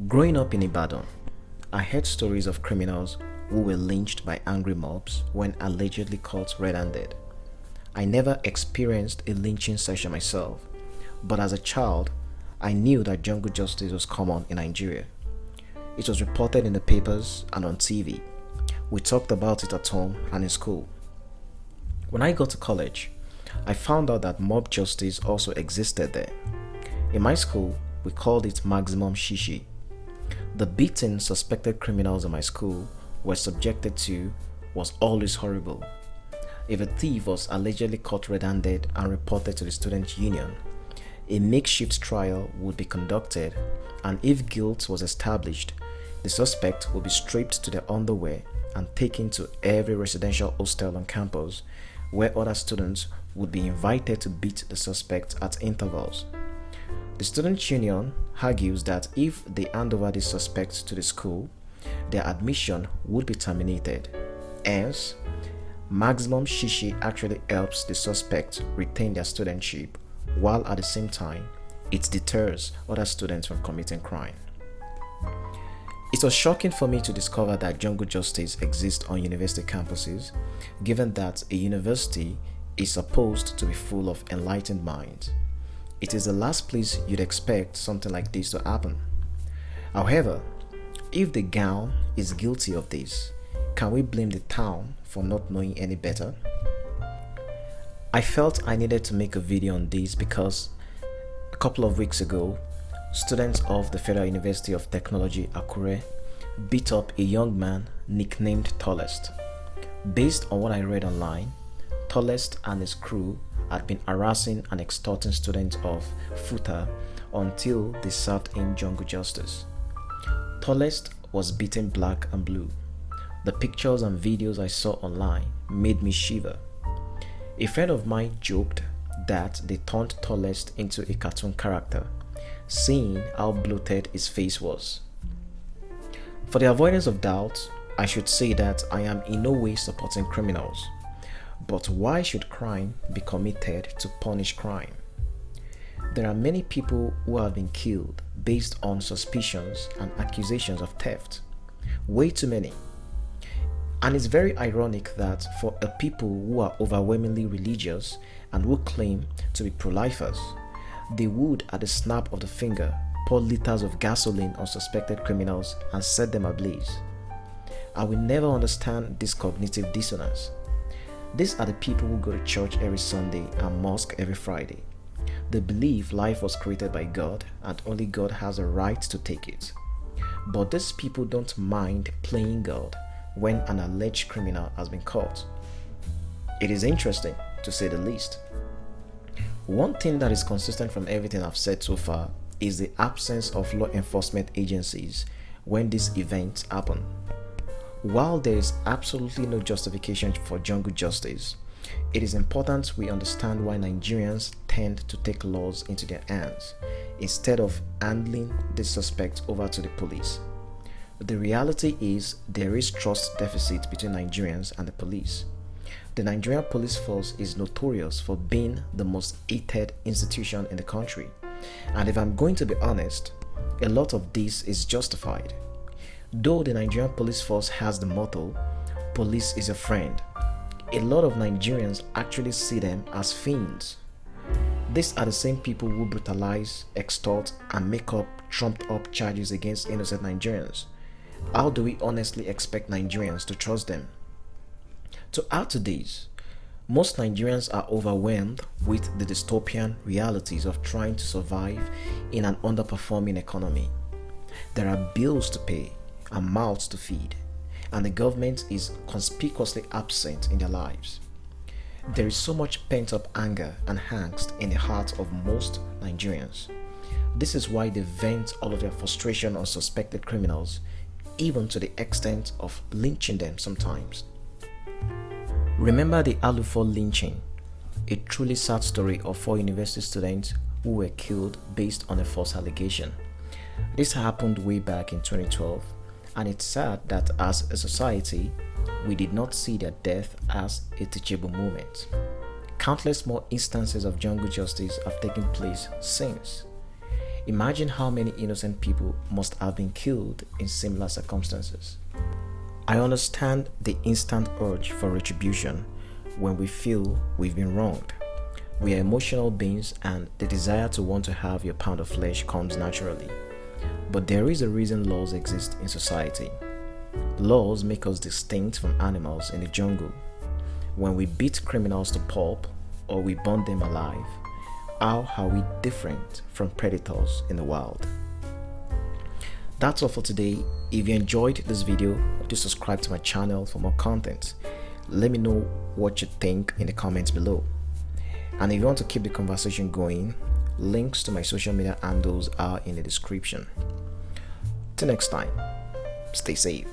Growing up in Ibadan, I heard stories of criminals who were lynched by angry mobs when allegedly caught red-handed. I never experienced a lynching session myself, but as a child, I knew that jungle justice was common in Nigeria. It was reported in the papers and on TV. We talked about it at home and in school. When I got to college, I found out that mob justice also existed there. In my school, we called it maximum shishi. The beating suspected criminals in my school were subjected to was always horrible. If a thief was allegedly caught red-handed and reported to the student union, a makeshift trial would be conducted, and if guilt was established, the suspect would be stripped to their underwear and taken to every residential hostel on campus, where other students would be invited to beat the suspect at intervals. The student union argues that if they hand over the suspects to the school, their admission would be terminated. Hence, maximum shishi actually helps the suspects retain their studentship, while at the same time, it deters other students from committing crime. It was shocking for me to discover that jungle justice exists on university campuses, given that a university is supposed to be full of enlightened minds. It is the last place you'd expect something like this to happen. However, if the gown is guilty of this, can we blame the town for not knowing any better? I felt I needed to make a video on this because a couple of weeks ago, students of the Federal University of Technology Akure beat up a young man nicknamed Tallest. Based on what I read online, Tallest and his crew had been harassing and extorting students of FUTA until they served in jungle justice. Tallest was beaten black and blue. The pictures and videos I saw online made me shiver. A friend of mine joked that they turned Tallest into a cartoon character, seeing how bloated his face was. For the avoidance of doubt, I should say that I am in no way supporting criminals. But why should crime be committed to punish crime? There are many people who have been killed based on suspicions and accusations of theft. Way too many. And it's very ironic that for a people who are overwhelmingly religious and who claim to be pro-lifers, they would, at the snap of the finger, pour liters of gasoline on suspected criminals and set them ablaze. I will never understand this cognitive dissonance. These are the people who go to church every Sunday and mosque every Friday. They believe life was created by God and only God has a right to take it. But these people don't mind playing God when an alleged criminal has been caught. It is interesting, to say the least. One thing that is consistent from everything I've said so far is the absence of law enforcement agencies when these events happen. While there is absolutely no justification for jungle justice, it is important we understand why Nigerians tend to take laws into their hands instead of handing the suspect over to the police. The reality is there is trust deficit between Nigerians and the police. The Nigerian police force is notorious for being the most hated institution in the country, and if I'm going to be honest, a lot of this is justified. Though the Nigerian police force has the motto, "Police is a friend," a lot of Nigerians actually see them as fiends. These are the same people who brutalize, extort, and make up trumped-up charges against innocent Nigerians. How do we honestly expect Nigerians to trust them? To add to this, most Nigerians are overwhelmed with the dystopian realities of trying to survive in an underperforming economy. There are bills to pay and mouths to feed, and the government is conspicuously absent in their lives. There is so much pent-up anger and angst in the hearts of most Nigerians. This is why they vent all of their frustration on suspected criminals, even to the extent of lynching them sometimes. Remember the Alufo lynching, a truly sad story of 4 university students who were killed based on a false allegation. This happened way back in 2012, and it's sad that as a society, we did not see their death as a teachable moment. Countless more instances of jungle justice have taken place since. Imagine how many innocent people must have been killed in similar circumstances. I understand the instant urge for retribution when we feel we've been wronged. We are emotional beings, and the desire to want to have your pound of flesh comes naturally. But there is a reason laws exist in society. Laws make us distinct from animals in the jungle. When we beat criminals to pulp or we burn them alive, how are we different from predators in the wild? That's all for today. If you enjoyed this video, do subscribe to my channel for more content. Let me know what you think in the comments below. And if you want to keep the conversation going, links to my social media handles are in the description. Till next time, stay safe.